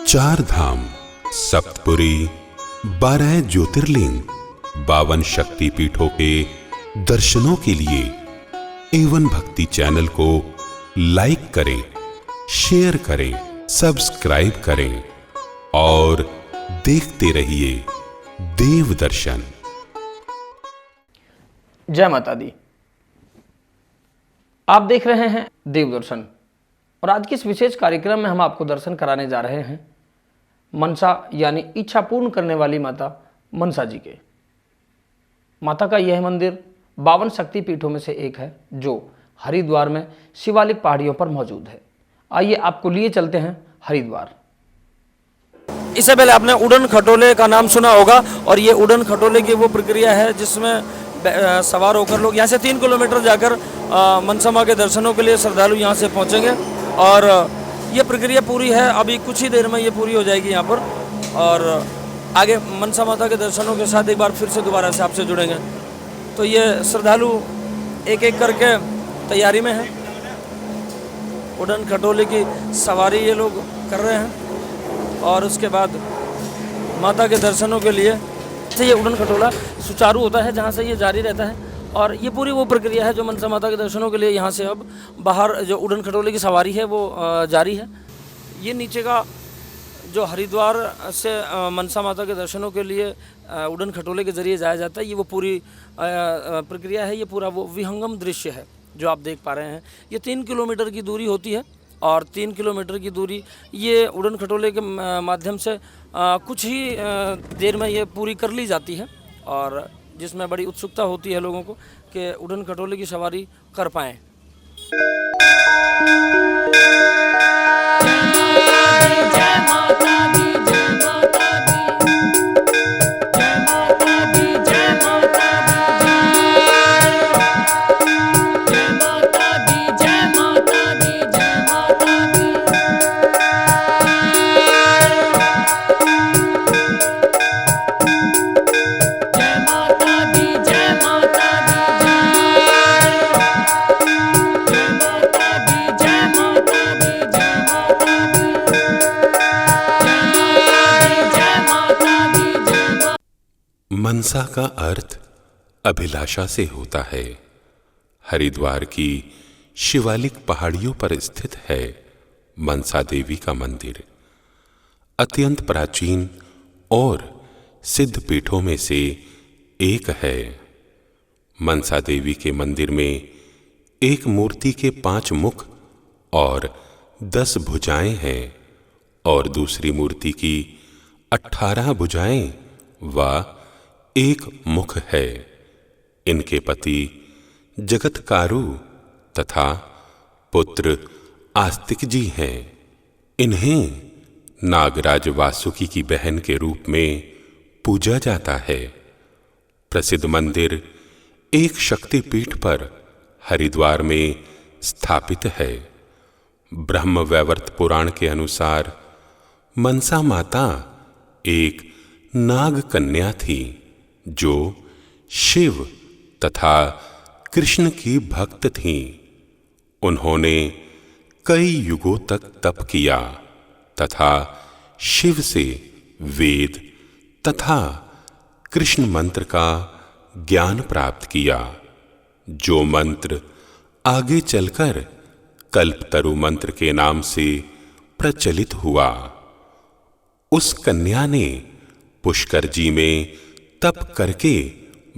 चार धाम, सप्तपुरी, 12 ज्योतिर्लिंग, 52 शक्ति पीठों के दर्शनों के लिए एवन भक्ति चैनल को लाइक करें, शेयर करें, सब्सक्राइब करें और देखते रहिए देव दर्शन। जय माता दी। आप देख रहे हैं देव दर्शन और आज के इस विशेष कार्यक्रम में हम आपको दर्शन कराने जा रहे हैं मनसा यानी इच्छा पूर्ण करने वाली माता मनसा जी के। माता का यह मंदिर 52 शक्ति पीठों में से एक है जो हरिद्वार में शिवालिक पहाड़ियों पर मौजूद है। आइए आपको लिए चलते हैं हरिद्वार। इससे पहले आपने उड़न खटोले का नाम सुना होगा और ये उड़न खटोले की वो प्रक्रिया है जिसमें सवार होकर लोग यहाँ से 3 किलोमीटर जाकर मनसा माँ के दर्शनों के लिए श्रद्धालु यहाँ से पहुँचेंगे और ये प्रक्रिया पूरी है। अभी कुछ ही देर में ये पूरी हो जाएगी यहाँ पर और आगे मनसा माता के दर्शनों के साथ एक बार फिर से दोबारा से आपसे जुड़ेंगे। तो ये श्रद्धालु एक एक करके तैयारी में हैं। उड़न खटोले की सवारी ये लोग कर रहे हैं और उसके बाद माता के दर्शनों के लिए से ये उड़न खटोला सुचारू होता है जहाँ से ये जारी रहता है और ये पूरी वो प्रक्रिया है जो मनसा माता के दर्शनों के लिए यहाँ से अब बाहर जो उड़न खटोले की सवारी है वो जारी है। ये नीचे का जो हरिद्वार से मनसा माता के दर्शनों के लिए उड़न खटोले के ज़रिए जाया जाता है, ये वो पूरी प्रक्रिया है। ये पूरा वो विहंगम दृश्य है जो आप देख पा रहे हैं। ये 3 किलोमीटर की दूरी होती है और 3 किलोमीटर की दूरी ये उड़न खटोले के माध्यम से कुछ ही देर में ये पूरी कर ली जाती है और जिसमें बड़ी उत्सुकता होती है लोगों को कि उड़न खटोले की सवारी कर पाएँ। मनसा का अर्थ अभिलाषा से होता है। हरिद्वार की शिवालिक पहाड़ियों पर स्थित है मनसा देवी का मंदिर। अत्यंत प्राचीन और सिद्ध पीठों में से एक है। मनसा देवी के मंदिर में एक मूर्ति के 5 मुख और 10 भुजाएं हैं और दूसरी मूर्ति की 18 भुजाएं व 1 मुख है। इनके पति जगतकारु तथा पुत्र आस्तिक जी हैं। इन्हें नागराज वासुकी की बहन के रूप में पूजा जाता है। प्रसिद्ध मंदिर एक शक्तिपीठ पर हरिद्वार में स्थापित है। ब्रह्म वैवर्त पुराण के अनुसार मनसा माता एक नाग कन्या थी जो शिव तथा कृष्ण की भक्त थीं। उन्होंने कई युगों तक तप किया तथा शिव से वेद तथा कृष्ण मंत्र का ज्ञान प्राप्त किया, जो मंत्र आगे चलकर कल्पतरु मंत्र के नाम से प्रचलित हुआ। उस कन्या ने पुष्कर जी में तप करके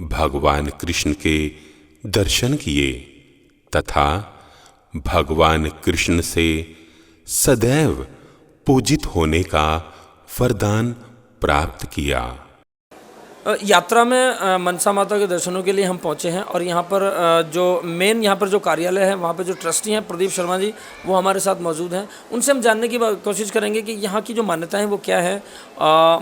भगवान कृष्ण के दर्शन किए तथा भगवान कृष्ण से सदैव पूजित होने का वरदान प्राप्त किया। यात्रा में मनसा माता के दर्शनों के लिए हम पहुंचे हैं और यहाँ पर जो मेन यहाँ पर जो कार्यालय है वहाँ पर जो ट्रस्टी हैं प्रदीप शर्मा जी वो हमारे साथ मौजूद हैं। उनसे हम जानने की कोशिश करेंगे कि यहाँ की जो मान्यता है वो क्या है।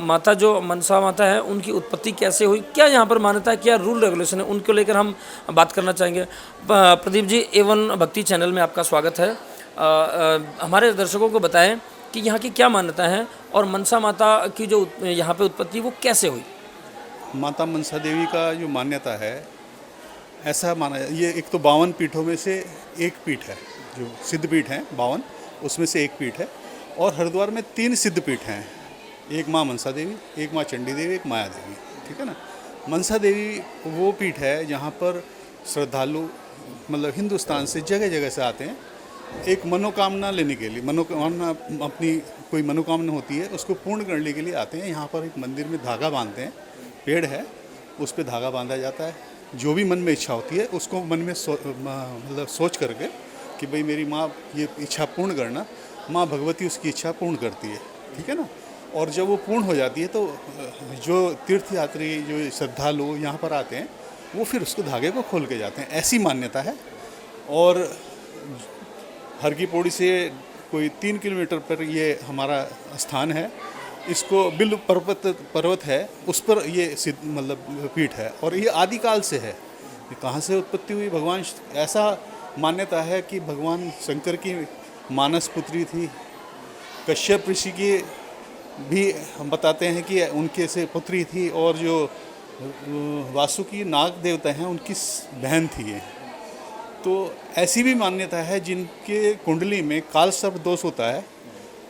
माता जो मनसा माता है उनकी उत्पत्ति कैसे हुई, क्या यहाँ पर मान्यता है, क्या रूल रेगुलेशन है, उनको लेकर हम बात करना चाहेंगे। प्रदीप जी, एवन भक्ति चैनल में आपका स्वागत है। हमारे दर्शकों को बताएँ कि यहाँ की क्या मान्यता है और मनसा माता की जो यहाँ पर उत्पत्ति वो कैसे हुई। माता मनसा देवी का जो मान्यता है, ऐसा माना ये एक तो 52 पीठों में से एक पीठ है, जो सिद्ध पीठ हैं 52 उसमें से एक पीठ है और हरिद्वार में 3 सिद्धपीठ हैं, एक माँ मनसा देवी, एक माँ चंडी देवी, एक माया देवी, ठीक है ना। मनसा देवी वो पीठ है जहाँ पर श्रद्धालु मतलब हिंदुस्तान से जगह जगह से आते हैं एक मनोकामना लेने के लिए, मनोकामना अपनी कोई मनोकामना होती है उसको पूर्ण करने के लिए आते हैं। यहाँ पर एक मंदिर में धागा बांधते हैं, पेड़ है उस पर धागा बांधा जाता है, जो भी मन में इच्छा होती है उसको मन में मतलब सोच करके कि भाई मेरी माँ ये इच्छा पूर्ण करना, माँ भगवती उसकी इच्छा पूर्ण करती है, ठीक है ना। और जब वो पूर्ण हो जाती है तो जो तीर्थयात्री जो श्रद्धालु यहाँ पर आते हैं वो फिर उसको धागे को खोल के जाते हैं, ऐसी मान्यता है। और हर की पौड़ी से कोई 3 किलोमीटर पर ये हमारा स्थान है, इसको बिल्व पर्वत है उस पर ये मतलब पीठ है और ये आदिकाल से है। ये कहाँ से उत्पत्ति हुई, भगवान ऐसा मान्यता है कि भगवान शंकर की मानस पुत्री थी, कश्यप ऋषि की भी हम बताते हैं कि उनके से पुत्री थी, और जो वासुकी नाग देवता हैं उनकी बहन थी ये। तो ऐसी भी मान्यता है जिनके कुंडली में काल सर्प दोष होता है,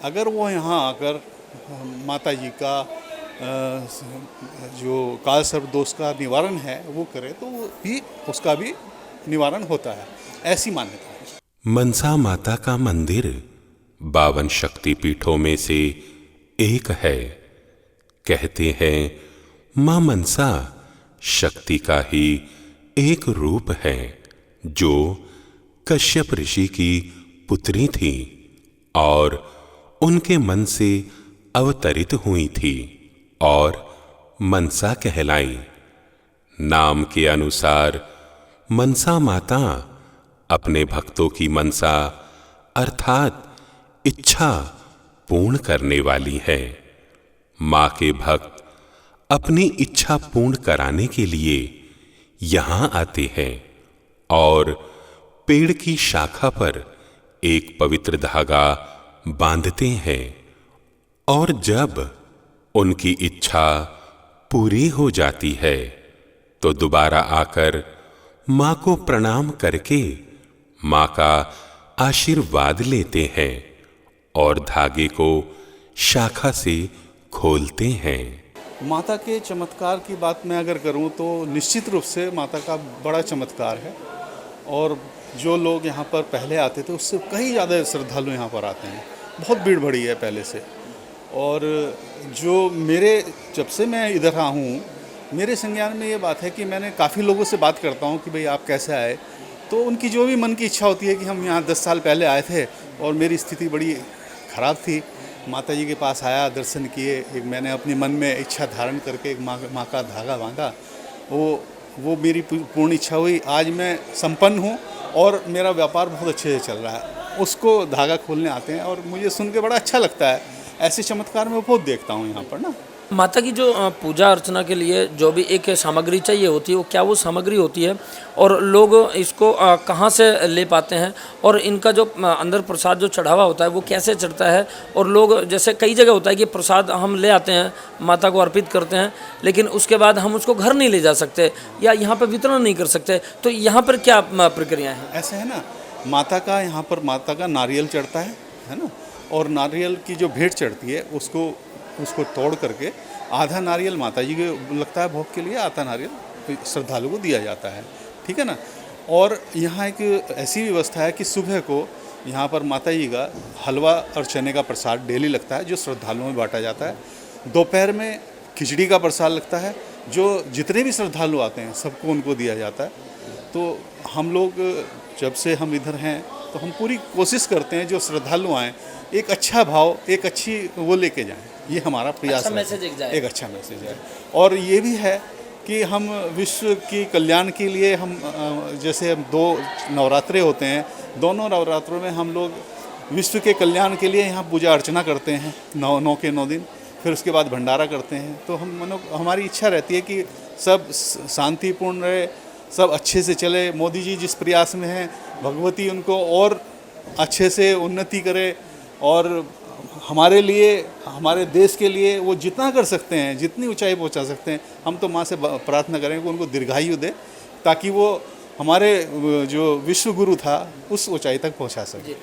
अगर वो यहाँ आकर माता जी का जो काल सर्प दोष का निवारण है वो करे तो वो भी उसका भी निवारण होता है, ऐसी मान्यता है। मनसा माता का मंदिर 52 शक्तिपीठों में से एक है। कहते हैं मां मनसा शक्ति का ही एक रूप है जो कश्यप ऋषि की पुत्री थी और उनके मन से अवतरित हुई थी और मनसा कहलाई। नाम के अनुसार मनसा माता अपने भक्तों की मनसा अर्थात इच्छा पूर्ण करने वाली है। मां के भक्त अपनी इच्छा पूर्ण कराने के लिए यहां आते हैं और पेड़ की शाखा पर एक पवित्र धागा बांधते हैं और जब उनकी इच्छा पूरी हो जाती है तो दोबारा आकर मां को प्रणाम करके मां का आशीर्वाद लेते हैं और धागे को शाखा से खोलते हैं। माता के चमत्कार की बात मैं अगर करूं तो निश्चित रूप से माता का बड़ा चमत्कार है, और जो लोग यहाँ पर पहले आते थे उससे कई ज़्यादा श्रद्धालु यहाँ पर आते हैं, बहुत भीड़ बढ़ी है पहले से। और जो मेरे जब से मैं इधर रहा हूँ मेरे संज्ञान में ये बात है कि मैंने काफ़ी लोगों से बात करता हूँ कि भाई आप कैसे आए, तो उनकी जो भी मन की इच्छा होती है कि हम यहाँ 10 साल पहले आए थे और मेरी स्थिति बड़ी ख़राब थी, माता जी के पास आया, दर्शन किए, एक मैंने अपने मन में इच्छा धारण करके एक माँ का धागा बांधा, वो मेरी पूर्ण इच्छा हुई। आज मैं संपन्न हूँ और मेरा व्यापार बहुत अच्छे से चल रहा है। उसको धागा खोलने आते हैं और मुझे सुन के बड़ा अच्छा लगता है। ऐसे चमत्कार मैं बहुत देखता हूँ यहाँ पर ना। माता की जो पूजा अर्चना के लिए जो भी एक सामग्री चाहिए होती है वो क्या वो सामग्री होती है, और लोग इसको कहाँ से ले पाते हैं, और इनका जो अंदर प्रसाद जो चढ़ावा होता है वो कैसे चढ़ता है। और लोग जैसे कई जगह होता है कि प्रसाद हम ले आते हैं माता को अर्पित करते हैं लेकिन उसके बाद हम उसको घर नहीं ले जा सकते या यहाँ पर वितरण नहीं कर सकते, तो यहाँ पर क्या प्रक्रिया है? ऐसा है ना, माता का यहाँ पर माता का नारियल चढ़ता है ना, और नारियल की जो भेंट चढ़ती है उसको तोड़ करके आधा नारियल माता जी को लगता है भोग के लिए, आधा नारियल श्रद्धालु को दिया जाता है, ठीक है ना। और यहाँ एक ऐसी व्यवस्था है कि सुबह को यहाँ पर माता जी का हलवा और चने का प्रसाद डेली लगता है जो श्रद्धालुओं में बांटा जाता है। दोपहर में खिचड़ी का प्रसाद लगता है जो जितने भी श्रद्धालु आते हैं सबको उनको दिया जाता है। तो हम लोग जब से हम इधर हैं तो हम पूरी कोशिश करते हैं जो श्रद्धालु आएँ एक अच्छा भाव, एक अच्छी वो लेके जाएं, ये हमारा प्रयास है। एक अच्छा मैसेज है। और ये भी है कि हम विश्व की कल्याण के लिए हम जैसे 2 नवरात्रे होते हैं, दोनों नवरात्रों में हम लोग विश्व के कल्याण के लिए यहाँ पूजा अर्चना करते हैं 9 के 9 दिन, फिर उसके बाद भंडारा करते हैं। तो हमारी इच्छा रहती है कि सब शांतिपूर्ण रहे, सब अच्छे से चले। मोदी जी जिस प्रयास में हैं भगवती उनको और अच्छे से उन्नति करे, और हमारे लिए, हमारे देश के लिए वो जितना कर सकते हैं, जितनी ऊंचाई पहुंचा सकते हैं, हम तो माँ से प्रार्थना करें कि उनको दीर्घायु दे ताकि वो हमारे जो विश्व गुरु था उस ऊंचाई तक पहुंचा सके।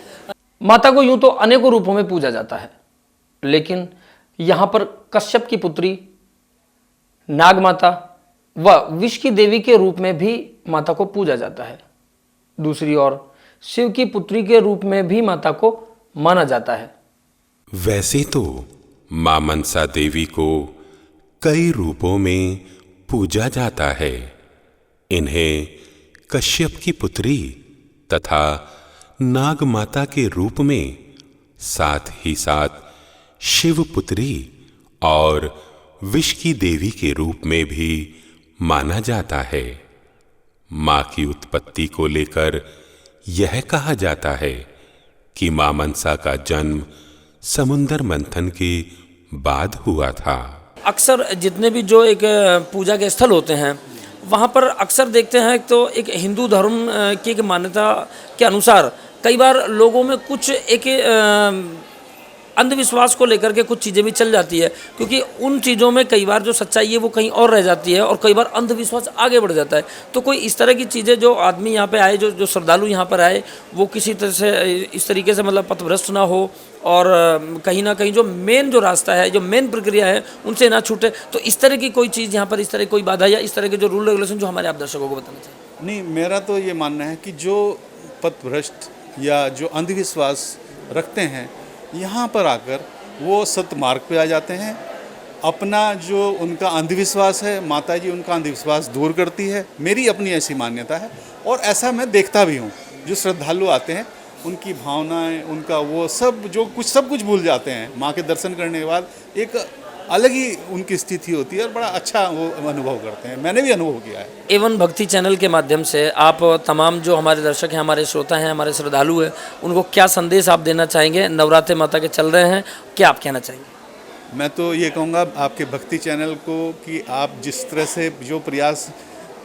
माता को यूं तो अनेकों रूपों में पूजा जाता है, लेकिन यहां पर कश्यप की पुत्री नाग माता व विष की देवी के रूप में भी माता को पूजा जाता है। दूसरी ओर शिव की पुत्री के रूप में भी माता को माना जाता है। वैसे तो मां मनसा देवी को कई रूपों में पूजा जाता है। इन्हें कश्यप की पुत्री तथा नाग माता के रूप में, साथ ही साथ शिव पुत्री और विष की देवी के रूप में भी माना जाता है। मां की उत्पत्ति को लेकर यह कहा जाता है कि मां मनसा का जन्म समुद्र मंथन के बाद हुआ था। अक्सर जितने भी जो एक पूजा के स्थल होते हैं वहाँ पर अक्सर देखते हैं तो एक हिंदू धर्म की एक मान्यता के अनुसार कई बार लोगों में कुछ एक अंधविश्वास को लेकर के कुछ चीज़ें भी चल जाती है, क्योंकि उन चीज़ों में कई बार जो सच्चाई है वो कहीं और रह जाती है और कई बार अंधविश्वास आगे बढ़ जाता है। तो कोई इस तरह की चीज़ें जो आदमी यहाँ पे आए, जो श्रद्धालु यहाँ पर आए, वो किसी तरह से इस तरीके से मतलब पथभ्रष्ट ना हो और कहीं ना कहीं जो मेन जो रास्ता है, जो मेन प्रक्रिया है उनसे ना छूटे। तो इस तरह की कोई चीज़ यहाँ पर, इस तरह की कोई बाधा या इस तरह के जो रूल रेगुलेशन जो हमारे आप दर्शकों को बताना चाहिए? नहीं, मेरा तो ये मानना है कि जो पथभ्रष्ट या जो अंधविश्वास रखते हैं, यहाँ पर आकर वो सत्य मार्ग पे आ जाते हैं। अपना जो उनका अंधविश्वास है, माता जी उनका अंधविश्वास दूर करती है, मेरी अपनी ऐसी मान्यता है। और ऐसा मैं देखता भी हूँ, जो श्रद्धालु आते हैं उनकी भावनाएं, उनका वो सब कुछ भूल जाते हैं। माँ के दर्शन करने के बाद एक अलग ही उनकी स्थिति होती है और बड़ा अच्छा वो अनुभव करते हैं। मैंने भी अनुभव किया है। एवन भक्ति चैनल के माध्यम से आप तमाम जो हमारे दर्शक हैं, हमारे श्रोता हैं, हमारे श्रद्धालु हैं, उनको क्या संदेश आप देना चाहेंगे? नवरात्रि माता के चल रहे हैं, क्या आप कहना चाहेंगे? मैं तो ये कहूँगा आपके भक्ति चैनल को कि आप जिस तरह से जो प्रयास,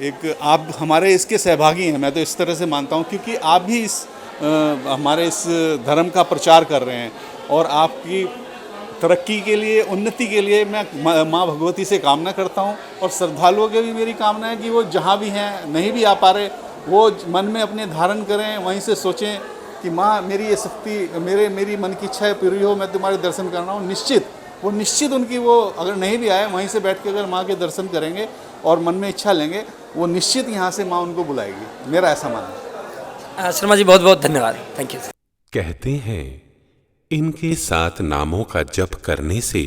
एक आप हमारे इसके सहभागी हैं, मैं तो इस तरह से मानता हूँ, क्योंकि आप भी हमारे इस धर्म का प्रचार कर रहे हैं और आपकी तरक्की के लिए, उन्नति के लिए मैं माँ भगवती से कामना करता हूँ। और श्रद्धालुओं के भी मेरी कामना है कि वो जहाँ भी हैं, नहीं भी आ पा रहे, वो मन में अपने धारण करें, वहीं से सोचें कि माँ मेरी ये शक्ति, मेरी मन की इच्छा है पूरी हो, मैं तुम्हारे दर्शन करना हूँ। निश्चित उनकी वो अगर नहीं भी आए, वहीं से बैठ के अगर माँ के दर्शन करेंगे और मन में इच्छा लेंगे, वो निश्चित यहाँ से माँ उनको बुलाएगी। मेरा ऐसा मानना है। शर्मा जी बहुत बहुत धन्यवाद, थैंक यू। कहते हैं इनके 7 नामों का जप करने से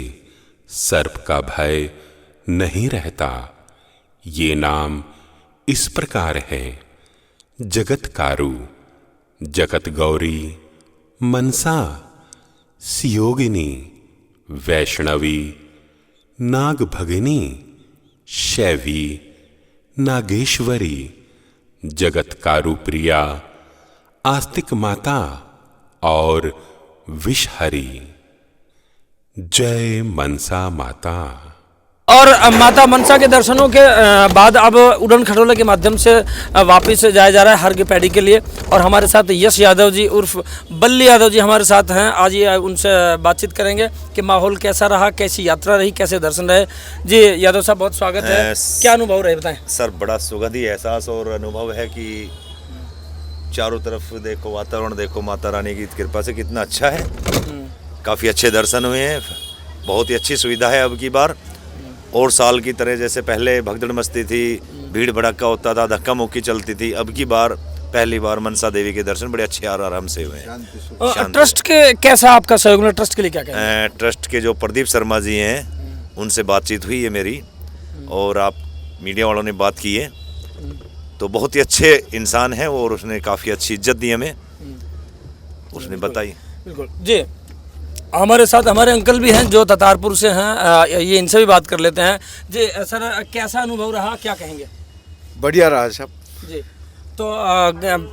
सर्प का भय नहीं रहता। ये नाम इस प्रकार हैं: जगतकारु, जगत गौरी, मनसा, सियोगिनी, वैष्णवी, नाग भगिनी, शैवी, नागेश्वरी, जगतकारु प्रिया, आस्तिक माता और विषहरी। जय मनसा माता। और माता मनसा के दर्शनों के बाद अब उड़न खटोले के माध्यम से वापस जाया जा रहा है हर की पैड़ी के लिए। और हमारे साथ यश यादव जी उर्फ बल्ली यादव जी हमारे साथ हैं। आज ये उनसे बातचीत करेंगे कि माहौल कैसा रहा, कैसी यात्रा रही, कैसे दर्शन रहे। जी यादव साहब बहुत स्वागत है, क्या अनुभव रहे बताएं? सर बड़ा सुगंधी एहसास और अनुभव है कि चारों तरफ देखो, वातावरण देखो, माता रानी की कृपा से कितना अच्छा है। काफ़ी अच्छे दर्शन हुए हैं, बहुत ही अच्छी सुविधा है अब की बार। और साल की तरह जैसे पहले भगदड़ मस्ती थी, भीड़ भड़क्का होता था, धक्का मुक्की चलती थी, अब की बार पहली बार मनसा देवी के दर्शन बड़े अच्छे आराम से हुए हैं। ट्रस्ट के कैसा आपका सहयोग है? ट्रस्ट के लिए क्या कहें? ट्रस्ट के जो प्रदीप शर्मा जी हैं उनसे बातचीत हुई है मेरी, और आप मीडिया वालों ने बात की है, तो बहुत ही अच्छे इंसान हैं और उसने काफ़ी अच्छी इज्जत दी हमें, उसने बताई। बिल्कुल जी। हमारे साथ हमारे अंकल भी हैं जो ततारपुर से हैं, ये इनसे भी बात कर लेते हैं। जी सर, कैसा अनुभव रहा, क्या कहेंगे? बढ़िया रहा सब जी। तो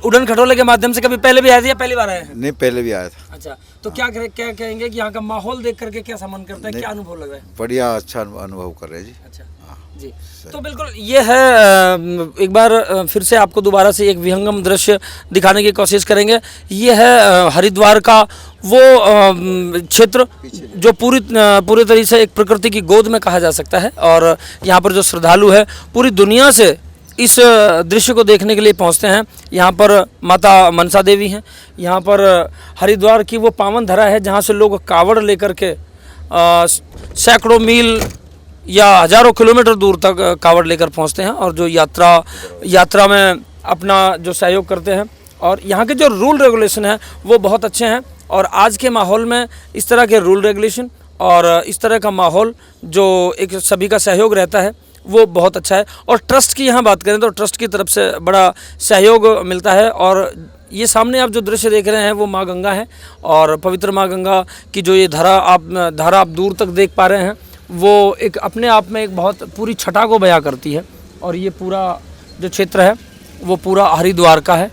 उड़न खटोले के माध्यम से कभी पहले भी आए थे या पहली बार आए हैं? नहीं, पहले भी आया था। अच्छा, तो क्या कहेंगे कि यहाँ का माहौल देख करके कैसा मन करता है, क्या अनुभव लग रहा है? बढ़िया, अच्छा अनुभव कर रहे हैं जी। अच्छा जी। तो बिल्कुल ये है, एक बार फिर से आपको दोबारा से एक विहंगम दृश्य दिखाने की कोशिश करेंगे। ये है हरिद्वार का वो क्षेत्र जो पूरी तरीके से एक प्रकृति की गोद में कहा जा सकता है। और यहाँ पर जो श्रद्धालु है पूरी दुनिया से इस दृश्य को देखने के लिए पहुंचते हैं। यहाँ पर माता मनसा देवी हैं। यहाँ पर हरिद्वार की वो पावन धरा है जहाँ से लोग कावड़ लेकर के सैकड़ों मील या हजारों किलोमीटर दूर तक कावड़ लेकर पहुंचते हैं और जो यात्रा में अपना जो सहयोग करते हैं। और यहाँ के जो रूल रेगुलेशन है वो बहुत अच्छे हैं। और आज के माहौल में इस तरह के रूल रेगुलेशन और इस तरह का माहौल जो एक सभी का सहयोग रहता है वो बहुत अच्छा है। और ट्रस्ट की यहाँ बात करें तो ट्रस्ट की तरफ से बड़ा सहयोग मिलता है। और ये सामने आप जो दृश्य देख रहे हैं वो माँ गंगा है और पवित्र माँ गंगा की जो ये धारा आप दूर तक देख पा रहे हैं वो एक अपने आप में एक बहुत पूरी छटा को बयां करती है। और ये पूरा जो क्षेत्र है वो पूरा हरिद्वार का है।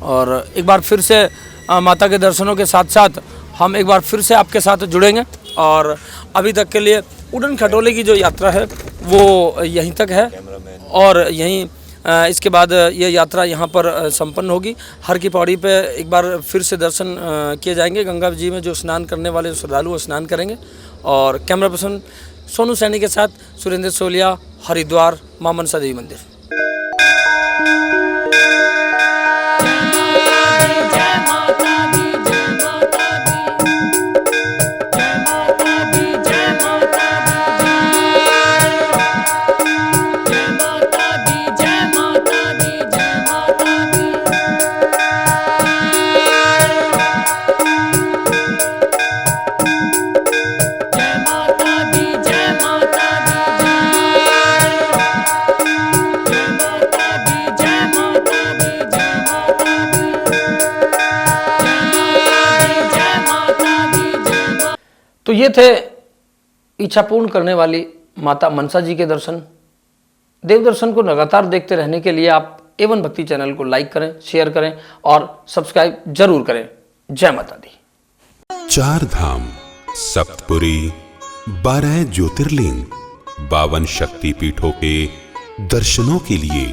और एक बार फिर से माता के दर्शनों के साथ साथ हम एक बार फिर से आपके साथ जुड़ेंगे। और अभी तक के लिए उड़न खटोले की जो यात्रा है वो यहीं तक है और यहीं इसके बाद ये यात्रा यहाँ पर संपन्न होगी। हर की पौड़ी पे एक बार फिर से दर्शन किए जाएंगे। गंगा जी में जो स्नान करने वाले श्रद्धालु वो स्नान करेंगे। और कैमरा पर्सन सोनू सैनी के साथ सुरेंद्र सोलिया, हरिद्वार, मां मनसा देवी मंदिर। तो ये थे इच्छा पूर्ण करने वाली माता मनसा जी के दर्शन। देव दर्शन को लगातार देखते रहने के लिए आप A1 भक्ति चैनल को लाइक करें, शेयर करें और सब्सक्राइब जरूर करें। जय माता दी। 4 धाम, सप्तपुरी, 12 ज्योतिर्लिंग, 52 शक्ति पीठों के दर्शनों के लिए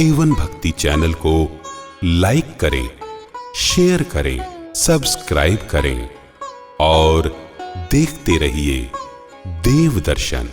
A1 भक्ति चैनल को लाइक करें, शेयर करें, सब्सक्राइब करें और देखते रहिए देव दर्शन।